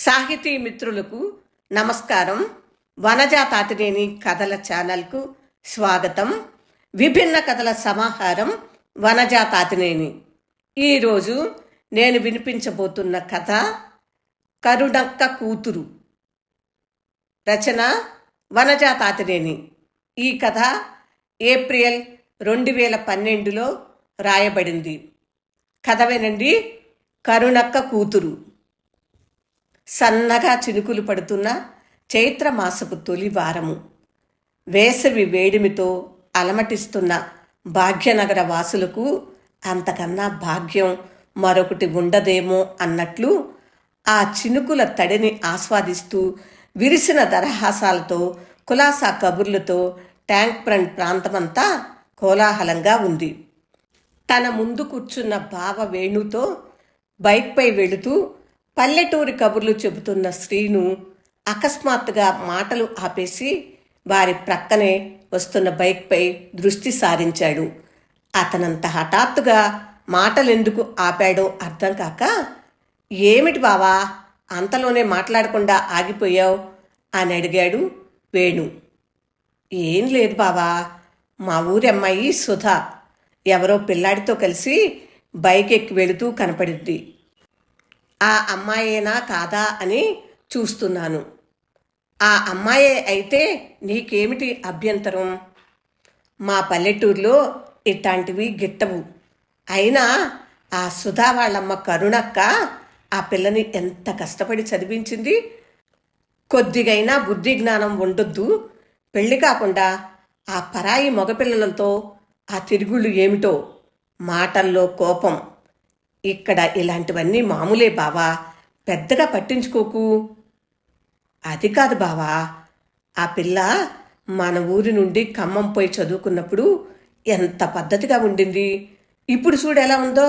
సాహితీ మిత్రులకు నమస్కారం. వనజా తాతినేని కథల ఛానల్కు స్వాగతం. విభిన్న కథల సమాహారం వనజా తాతినేని. ఈరోజు నేను వినిపించబోతున్న కథ కరుణక్క కూతురు. రచన వనజా తాతినేని. ఈ కథ ఏప్రిల్ 2012లో రాయబడింది. కథ వినండి. కరుణక్క కూతురు. సన్నగా చినుకులు పడుతున్న చైత్రమాసపు తొలి వారము. వేసవి వేడిమితో అలమటిస్తున్న భాగ్యనగర వాసులకు అంతకన్నా భాగ్యం మరొకటి ఉండదేమో అన్నట్లు ఆ చినుకుల తడిని ఆస్వాదిస్తూ విరిసిన దరహాసాలతో కులాసా కబుర్లతో ట్యాంక్ ఫ్రంట్ ప్రాంతమంతా కోలాహలంగా ఉంది. తన ముందు కూర్చున్న బావ వేణుతో బైక్పై వెళుతూ పల్లెటూరి కబుర్లు చెబుతున్న శ్రీను అకస్మాత్తుగా మాటలు ఆపేసి వారి ప్రక్కనే వస్తున్న బైక్పై దృష్టి సారించాడు. అతనంత హఠాత్తుగా మాటలెందుకు ఆపాడో అర్థం కాక, ఏమిటి బావా అంతలోనే మాట్లాడకుండా ఆగిపోయావు అని అడిగాడు వేణు. ఏం లేదు బావా, మా ఊరి అమ్మాయి సుధా ఎవరో పిల్లాడితో కలిసి బైక్ ఎక్కి వెళుతూ కనపడింది. ఆ అమ్మాయేనా కాదా అని చూస్తున్నాను. ఆ అమ్మాయే అయితే నీకేమిటి అభ్యంతరం? మా పల్లెటూరులో ఇట్లాంటివి గిట్టవు. అయినా ఆ సుధా వాళ్ళమ్మ కరుణక్క ఆ పిల్లని ఎంత కష్టపడి చదివించింది. కొద్దిగైనా బుద్ధి జ్ఞానం ఉండొద్దు. పెళ్లి కాకుండా ఆ పరాయి మగపిల్లలతో ఆ తిరుగుళ్ళు ఏమిటో. మాటల్లో కోపం. ఇక్కడ ఇలాంటివన్నీ మామూలే బావా, పెద్దగా పట్టించుకోకు. అది కాదు బావా, ఆ పిల్ల మన ఊరి నుండి ఖమ్మం పోయి చదువుకున్నప్పుడు ఎంత పద్ధతిగా ఉండింది. ఇప్పుడు చూడు ఎలా ఉందో.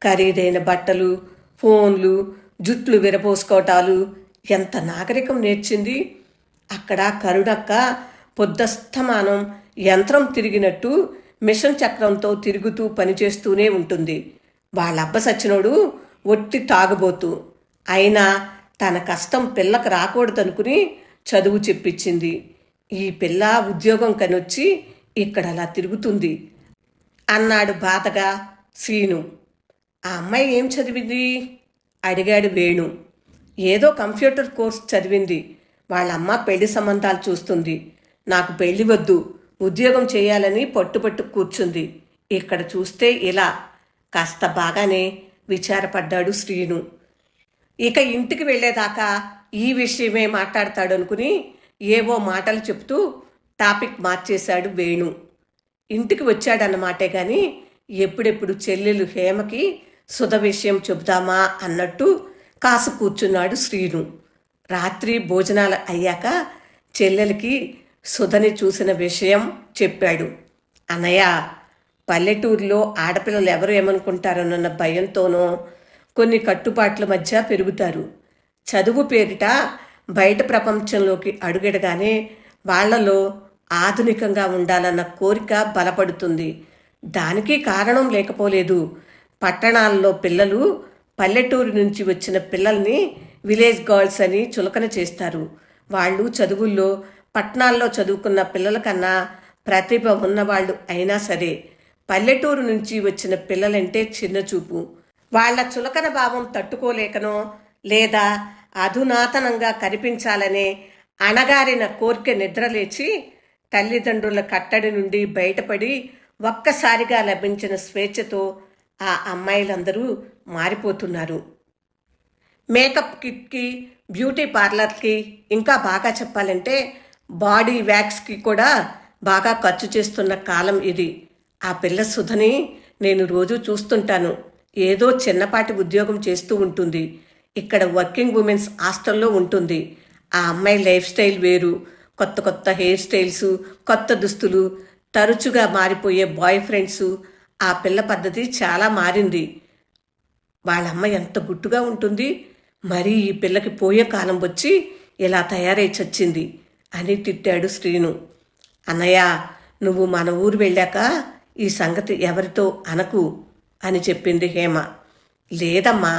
ఖరీదైన బట్టలు, ఫోన్లు, జుట్లు విరపోసుకోవటాలు, ఎంత నాగరికం నేర్చింది. అక్కడ కరుణక్క పొద్దస్తమానం యంత్రం తిరిగినట్టు మిషన్ చక్రంతో తిరుగుతూ పనిచేస్తూనే ఉంటుంది. వాళ్ళబ్బ సచ్చినోడు ఒట్టి తాగుబోతూ. అయినా తన కష్టం పిల్లకు రాకూడదనుకుని చదువు చెప్పించింది. ఈ పిల్ల ఉద్యోగం కనొచ్చి ఇక్కడ అలా తిరుగుతుంది అన్నాడు బాధగా శ్రీను. ఆ అమ్మాయి ఏం చదివింది అడిగాడు వేణు. ఏదో కంప్యూటర్ కోర్స్ చదివింది. వాళ్ళమ్మ పెళ్లి సంబంధాలు చూస్తుంది. నాకు పెళ్లి వద్దు, ఉద్యోగం చేయాలని పట్టుపట్టు కూర్చుంది. ఇక్కడ చూస్తే ఇలా. కాస్త బాగానే విచారపడ్డాడు శ్రీను. ఇక ఇంటికి వెళ్ళేదాకా ఈ విషయమే మాట్లాడతాడు అనుకుని ఏవో మాటలు చెప్తూ టాపిక్ మార్చేశాడు వేణు. ఇంటికి వచ్చాడన్నమాటే గాని ఎప్పుడెప్పుడు చెల్లెలు హేమకి సుధ విషయం చెబుదామా అన్నట్టు కాసు కూర్చున్నాడు శ్రీను. రాత్రి భోజనాలు అయ్యాక చెల్లెలకి సుధని చూసిన విషయం చెప్పాడు. అన్నయ్య, పల్లెటూరులో ఆడపిల్లలు ఎవరు ఏమనుకుంటారోనన్న భయంతోనో కొన్ని కట్టుబాట్ల మధ్య పెరుగుతారు. చదువు పేరిట బయట ప్రపంచంలోకి అడుగెడగానే వాళ్లలో ఆధునికంగా ఉండాలన్న కోరిక బలపడుతుంది. దానికి కారణం లేకపోలేదు. పట్టణాల్లో పిల్లలు పల్లెటూరు నుంచి వచ్చిన పిల్లల్ని విలేజ్ గర్ల్స్ అని చులకన చేస్తారు. వాళ్ళు చదువుల్లో పట్టణాల్లో చదువుకున్న పిల్లల కన్నా ప్రతిభ ఉన్నవాళ్ళు అయినా సరే పల్లెటూరు నుంచి వచ్చిన పిల్లలంటే చిన్నచూపు. వాళ్ల చులకన భావం తట్టుకోలేకనో లేదా అధునాతనంగా కనిపించాలనే అణగారిన కోరిక నిద్రలేచి తల్లిదండ్రుల కట్టడి నుండి బయటపడి ఒక్కసారిగా లభించిన స్వేచ్ఛతో ఆ అమ్మాయిలందరూ మారిపోతున్నారు. మేకప్ కిట్కి, బ్యూటీ పార్లర్కి, ఇంకా బాగా చెప్పాలంటే బాడీ వ్యాక్స్కి కూడా బాగా ఖర్చు చేస్తున్న కాలం ఇది. ఆ పిల్ల సుధని నేను రోజూ చూస్తుంటాను. ఏదో చిన్నపాటి ఉద్యోగం చేస్తూ ఉంటుంది. ఇక్కడ వర్కింగ్ ఉమెన్స్ హాస్టల్లో ఉంటుంది. ఆ అమ్మాయి లైఫ్ స్టైల్ వేరు. కొత్త కొత్త హెయిర్ స్టైల్స్, కొత్త దుస్తులు, తరచుగా మారిపోయే బాయ్ ఫ్రెండ్స్. ఆ పిల్ల పద్ధతి చాలా మారింది. వాళ్ళమ్మ ఎంత గుట్టుగా ఉంటుంది. మరీ ఈ పిల్లకి పోయే కాలం వచ్చి ఇలా తయారై చచ్చింది అని తిట్టాడు శ్రీను. అన్నయ్య, నువ్వు మన ఊరు వెళ్ళాక ఈ సంగతి ఎవరితో అనకు అని చెప్పింది హేమ. లేదమ్మా,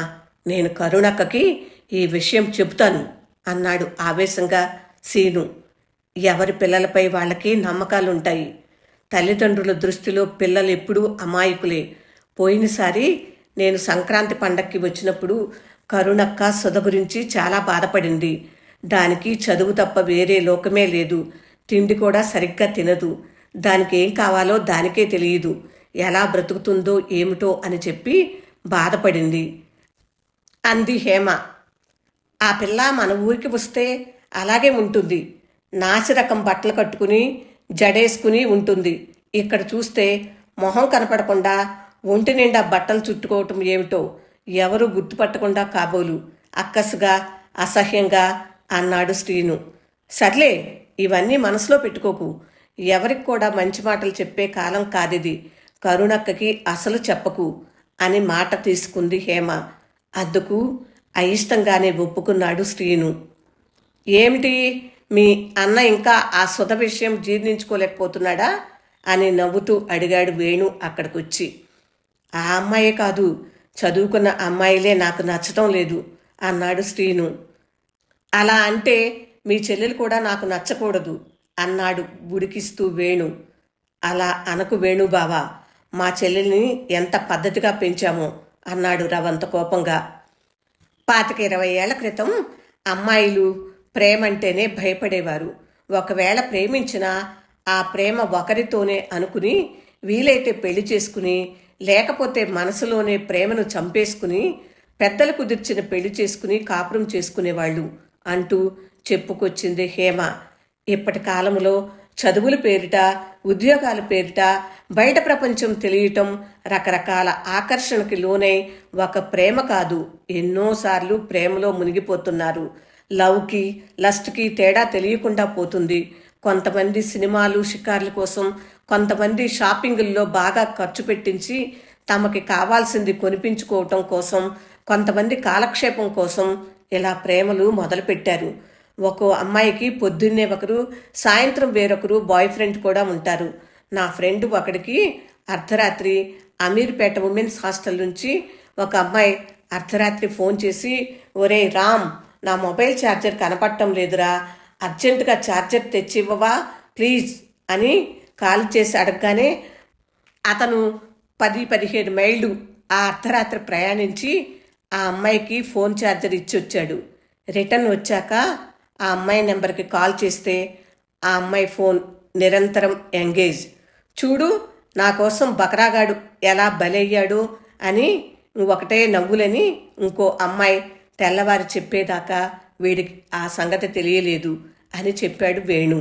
నేను కరుణక్కకి ఈ విషయం చెబుతాను అన్నాడు ఆవేశంగా సీను. ఎవరి పిల్లలపై వాళ్ళకి నమ్మకాలుంటాయి. తల్లిదండ్రుల దృష్టిలో పిల్లలు ఎప్పుడూ అమాయకులే. పోయినసారి నేను సంక్రాంతి పండక్కి వచ్చినప్పుడు కరుణక్క సుధ గురించి చాలా బాధపడింది. దానికి చదువు తప్ప వేరే లోకమే లేదు. తిండి కూడా సరిగ్గా తినదు. దానికి ఏం కావాలో దానికే తెలియదు. ఎలా బ్రతుకుతుందో ఏమిటో అని చెప్పి బాధపడింది అంది హేమ. ఆ పిల్ల మన ఊరికి వస్తే అలాగే ఉంటుంది. నాసిరకం బట్టలు కట్టుకుని జడేసుకుని ఉంటుంది. ఇక్కడ చూస్తే మొహం కనపడకుండా ఒంటి నిండా బట్టలు చుట్టుకోవటం ఏమిటో ఎవరు గుర్తుపట్టకుండా కాబోలు అక్కసుగా అసహ్యంగా అన్నాడు శ్రీను. సర్లే, ఇవన్నీ మనసులో పెట్టుకోకు. ఎవరికి కూడా మంచి మాటలు చెప్పే కాలం కాదిది. కరుణక్కకి అసలు చెప్పకు అని మాట తీసుకుంది హేమ. అందుకు అయిష్టంగానే ఒప్పుకున్నాడు శ్రీను. ఏమిటి, మీ అన్న ఇంకా ఆ సుధ విషయం జీర్ణించుకోలేకపోతున్నాడా అని నవ్వుతూ అడిగాడు వేణు అక్కడికొచ్చి. ఆ అమ్మాయే కాదు, చదువుకున్న అమ్మాయిలే నాకు నచ్చటం లేదు అన్నాడు శ్రీను. అలా అంటే మీ చెల్లెలు కూడా నాకు నచ్చకూడదు అన్నాడు ఉడికిస్తూ వేణు. అలా అనకు వేణు బావా, మా చెల్లెల్ని ఎంత పద్ధతిగా పెంచామో అన్నాడు రవంత కోపంగా. 25-20 ఏళ్ల క్రితం అమ్మాయిలు ప్రేమంటేనే భయపడేవారు. ఒకవేళ ప్రేమించినా ఆ ప్రేమ ఒకరితోనే అనుకుని వీలైతే పెళ్లి చేసుకుని, లేకపోతే మనసులోనే ప్రేమను చంపేసుకుని పెద్దలు కుదిర్చిన పెళ్లి చేసుకుని కాపురం చేసుకునేవాళ్ళు అంటూ చెప్పుకొచ్చింది హేమ. ఇప్పటి కాలంలో చదువుల పేరిట, ఉద్యోగాల పేరిట బయట ప్రపంచం తెలియటం, రకరకాల ఆకర్షణకి లోనై ఒక ప్రేమ కాదు ఎన్నోసార్లు ప్రేమలో మునిగిపోతున్నారు. లవ్కి లస్ట్కి తేడా తెలియకుండా పోతుంది. కొంతమంది సినిమాలు షికార్ల కోసం, కొంతమంది షాపింగుల్లో బాగా ఖర్చు పెట్టించి తమకి కావాల్సింది కొనిపించుకోవటం కోసం, కొంతమంది కాలక్షేపం కోసం ఇలా ప్రేమలు మొదలుపెట్టారు. ఒక్కో అమ్మాయికి పొద్దున్నే ఒకరు, సాయంత్రం వేరొకరు బాయ్ ఫ్రెండ్ కూడా ఉంటారు. నా ఫ్రెండ్ ఒకడికి అర్ధరాత్రి అమీర్పేట ఉమెన్స్ హాస్టల్ నుంచి ఒక అమ్మాయి అర్ధరాత్రి ఫోన్ చేసి, ఒరే రామ్, నా మొబైల్ ఛార్జర్ కనపడటం లేదురా, అర్జెంటుగా ఛార్జర్ తెచ్చివ్వవా ప్లీజ్ అని కాల్ చేసి అడగగానే అతను 10-15 మైళ్ళు ఆ అర్ధరాత్రి ప్రయాణించి ఆ అమ్మాయికి ఫోన్ ఛార్జర్ ఇచ్చి వచ్చాడు. రిటర్న్ వచ్చాక ఆ అమ్మాయి నెంబర్కి కాల్ చేస్తే ఆ అమ్మాయి ఫోన్ నిరంతరం ఎంగేజ్. చూడు, నా కోసం బకరాగాడు ఎలా బలయ్యాడో అని ఒకటే నవ్వులని ఇంకో అమ్మాయి తెల్లవారి చెప్పేదాకా వీడికి ఆ సంగతి తెలియలేదు అని చెప్పాడు వేణు.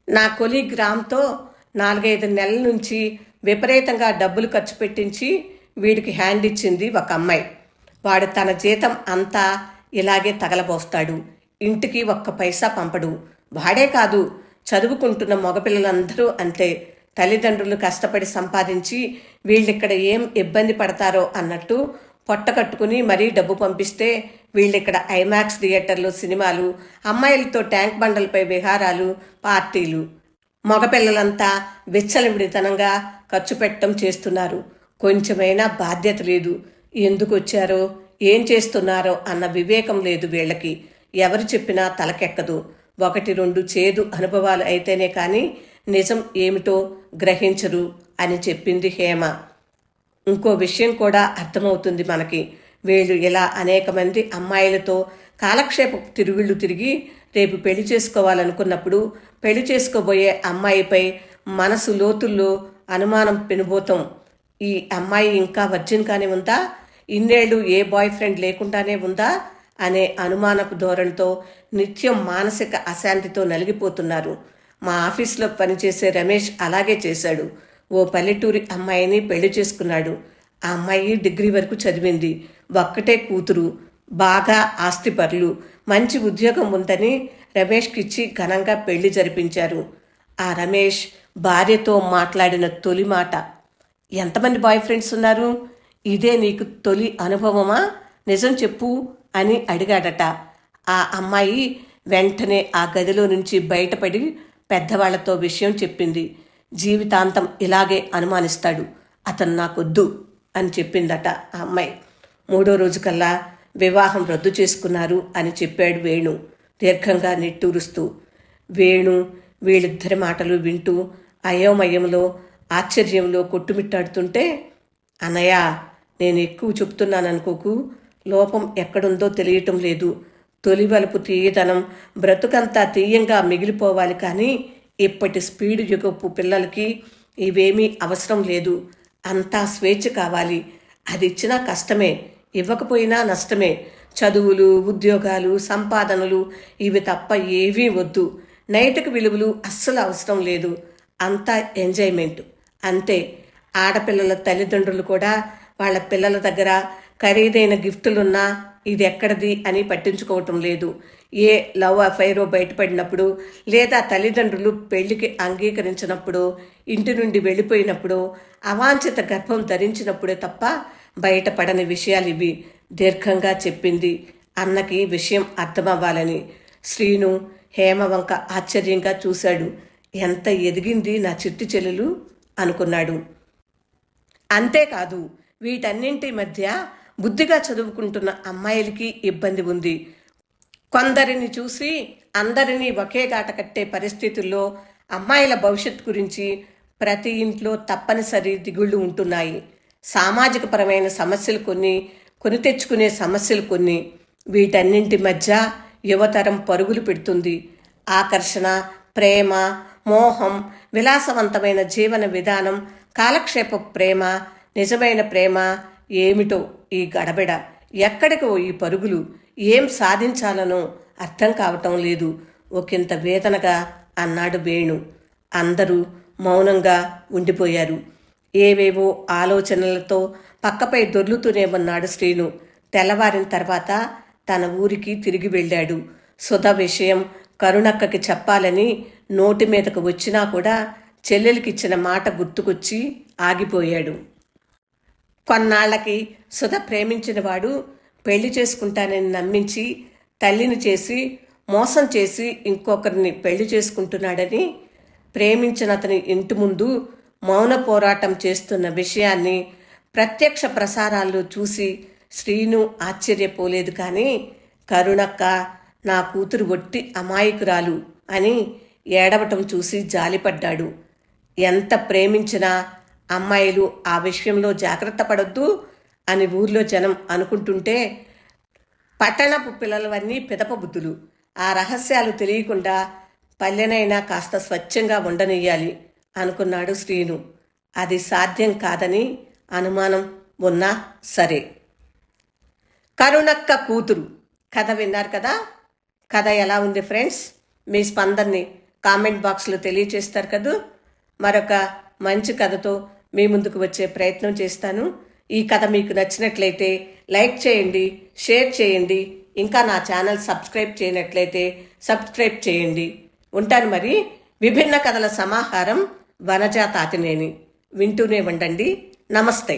నా కొలీగ్ రామ్తో 4-5 నెలల నుంచి విపరీతంగా డబ్బులు ఖర్చు పెట్టించి వీడికి హ్యాండ్ ఇచ్చింది ఒక అమ్మాయి. వాడు తన జీతం అంతా ఇలాగే తగలబోస్తాడు. ఇంటికి ఒక్క పైసా పంపడు. వాడే కాదు, చదువుకుంటున్న మగపిల్లలందరూ అంతే. తల్లిదండ్రులు కష్టపడి సంపాదించి వీళ్ళిక్కడ ఏం ఇబ్బంది పడతారో అన్నట్టు పొట్ట కట్టుకుని మరీ డబ్బు పంపిస్తే వీళ్ళిక్కడ ఐమాక్స్ థియేటర్లు సినిమాలు, అమ్మాయిలతో ట్యాంక్ బండలపై విహారాలు, పార్టీలు. మగపిల్లలంతా విచ్చలవిడితనంగా ఖర్చు పెట్టడం చేస్తున్నారు. కొంచెమైనా బాధ్యత లేదు. ఎందుకు వచ్చారో, ఏం చేస్తున్నారో అన్న వివేకం లేదు వీళ్ళకి. ఎవరు చెప్పినా తలకెక్కదు. 1-2 చేదు అనుభవాలు అయితేనే కానీ నిజం ఏమిటో గ్రహించరు అని చెప్పింది హేమ. ఇంకో విషయం కూడా అర్థమవుతుంది మనకి. వీళ్ళు ఇలా అనేక మంది అమ్మాయిలతో కాలక్షేప తిరుగుళ్ళు తిరిగి రేపు పెళ్లి చేసుకోవాలనుకున్నప్పుడు పెళ్లి చేసుకోబోయే అమ్మాయిపై మనసు లోతుల్లో అనుమానం పెనుబోతాం. ఈ అమ్మాయి ఇంకా వర్జిన్ గానే ఉందా, ఇన్నేళ్లు ఏ బాయ్ ఫ్రెండ్ లేకుండానే ఉందా అనే అనుమానపు ధోరణితో నిత్యం మానసిక అశాంతితో నలిగిపోతున్నారు. మా ఆఫీస్లో పనిచేసే రమేష్ అలాగే చేశాడు. ఓ పల్లెటూరి అమ్మాయిని పెళ్లి చేసుకున్నాడు. ఆ అమ్మాయి డిగ్రీ వరకు చదివింది. ఒక్కటే కూతురు, బాగా ఆస్తిపరులు, మంచి ఉద్యోగం ఉందని రమేష్కిచ్చి ఘనంగా పెళ్లి జరిపించారు. ఆ రమేష్ భార్యతో మాట్లాడిన తొలి మాట, ఎంతమంది బాయ్ ఫ్రెండ్స్ ఉన్నారు, ఇదే నీకు తొలి అనుభవమా, నిజం చెప్పు అని అడిగాడట. ఆ అమ్మాయి వెంటనే ఆ గదిలో నుంచి బయటపడి పెద్దవాళ్లతో విషయం చెప్పింది. జీవితాంతం ఇలాగే అనుమానిస్తాడు, అతను నాకొద్దు అని చెప్పిందట ఆ అమ్మాయి. 3వ రోజు కల్లా వివాహం రద్దు చేసుకున్నారు అని చెప్పాడు వేణు దీర్ఘంగా నిట్టూరుస్తూ. వేణు వీళ్ళిద్దరి మాటలు వింటూ అయోమయంలో ఆశ్చర్యంలో కొట్టుమిట్టాడుతుంటే, అన్నయ్య, నేను ఎక్కువ చెప్తున్నాననుకోకు, లోపం ఎక్కడుందో తెలియటం లేదు. తొలివలుపు తీయదనం బ్రతుకంతా తీయంగా మిగిలిపోవాలి, కానీ ఇప్పటి స్పీడు యుగపు పిల్లలకి ఇవేమీ అవసరం లేదు. అంతా స్వేచ్ఛ కావాలి. అది ఇచ్చినా కష్టమే, ఇవ్వకపోయినా నష్టమే. చదువులు, ఉద్యోగాలు, సంపాదనలు ఇవి తప్ప ఏవీ వద్దు. నైతిక విలువలు అస్సలు అవసరం లేదు. అంతా ఎంజాయ్మెంట్ అంతే. ఆడపిల్లల తల్లిదండ్రులు కూడా వాళ్ళ పిల్లల దగ్గర ఖరీదైన గిఫ్టులున్నా ఇది ఎక్కడిది అని పట్టించుకోవటం లేదు. ఏ లవ్ అఫైరో బయటపడినప్పుడు, లేదా తల్లిదండ్రులు పెళ్లికి అంగీకరించినప్పుడు, ఇంటి నుండి వెళ్ళిపోయినప్పుడు, అవాంఛిత గర్భం ధరించినప్పుడే తప్ప బయటపడని విషయాలు ఇవి దీర్ఘంగా చెప్పింది అన్నకి విషయం అర్థమవ్వాలని. శ్రీను హేమవంక ఆశ్చర్యంగా చూశాడు. ఎంత ఎదిగింది నా చిట్టి చెల్లెలు అనుకున్నాడు. అంతేకాదు, వీటన్నింటి మధ్య బుద్ధిగా చదువుకుంటున్న అమ్మాయిలకి ఇబ్బంది ఉంది. కొందరిని చూసి అందరినీ ఒకే గాట కట్టే పరిస్థితుల్లో అమ్మాయిల భవిష్యత్తు గురించి ప్రతి ఇంట్లో తప్పనిసరి దిగుళ్ళు ఉంటున్నాయి. సామాజిక పరమైన సమస్యలు కొని తెచ్చుకునే సమస్యలు కొన్ని. వీటన్నింటి మధ్య యువతరం పరుగులు పెడుతుంది. ఆకర్షణ, ప్రేమ, మోహం, విలాసవంతమైన జీవన విధానం, కాలక్షేప ప్రేమ, నిజమైన ప్రేమ ఏమిటో ఈ గడబిడ. ఎక్కడికో ఈ పరుగులు. ఏం సాధించాలనో అర్థం కావటం లేదు. ఒకంత వేదనగా అన్నాడు వేణు. అందరూ మౌనంగా ఉండిపోయారు. ఏవేవో ఆలోచనలతో పక్కపై దొర్లుతూనే ఉన్నాడు శ్రీను. తెల్లవారిన తర్వాత తన ఊరికి తిరిగి వెళ్ళాడు. సుధ విషయం కరుణక్కకి చెప్పాలని నోటి మీదకు వచ్చినా కూడా చెల్లెలికిచ్చిన మాట గుర్తుకొచ్చి ఆగిపోయాడు. కొన్నాళ్లకి సుధ ప్రేమించిన వాడు పెళ్లి చేసుకుంటానని నమ్మించి తల్లిని చేసి మోసం చేసి ఇంకొకరిని పెళ్లి చేసుకుంటున్నాడని ప్రేమించిన అతని ఇంటి ముందు మౌన పోరాటం చేస్తున్న విషయాన్ని ప్రత్యక్ష ప్రసారాల్లో చూసి శ్రీను ఆశ్చర్యపోలేదు. కానీ కరుణక్క నా కూతురు ఒట్టి అమాయకురాలు అని ఏడవటం చూసి జాలిపడ్డాడు. ఎంత ప్రేమించినా అమ్మాయిలు ఆ విషయంలో జాగ్రత్త పడొద్దు అని ఊర్లో జనం అనుకుంటుంటే, పట్టణపు పిల్లలవన్నీ పిదప బుద్ధులు. ఆ రహస్యాలు తెలియకుండా పల్లెనైనా కాస్త స్వచ్ఛంగా ఉండనియ్యాలి అనుకున్నాడు శ్రీను. అది సాధ్యం కాదని అనుమానం ఉన్నా సరే. కరుణక్క కూతురు కథ విన్నారు కదా. కథ ఎలా ఉంది ఫ్రెండ్స్? మీ స్పందనని కామెంట్ బాక్స్లో తెలియచేస్తారు కదూ. మరొక మంచి కథతో మీ ముందుకు వచ్చే ప్రయత్నం చేస్తాను. ఈ కథ మీకు నచ్చినట్లయితే లైక్ చేయండి, షేర్ చేయండి. ఇంకా నా ఛానల్ సబ్స్క్రైబ్ చేయనట్లయితే సబ్స్క్రైబ్ చేయండి. ఉంటాను మరి. విభిన్న కథల సమాహారం వనజా తాతినేని. వింటూనే ఉండండి. నమస్తే.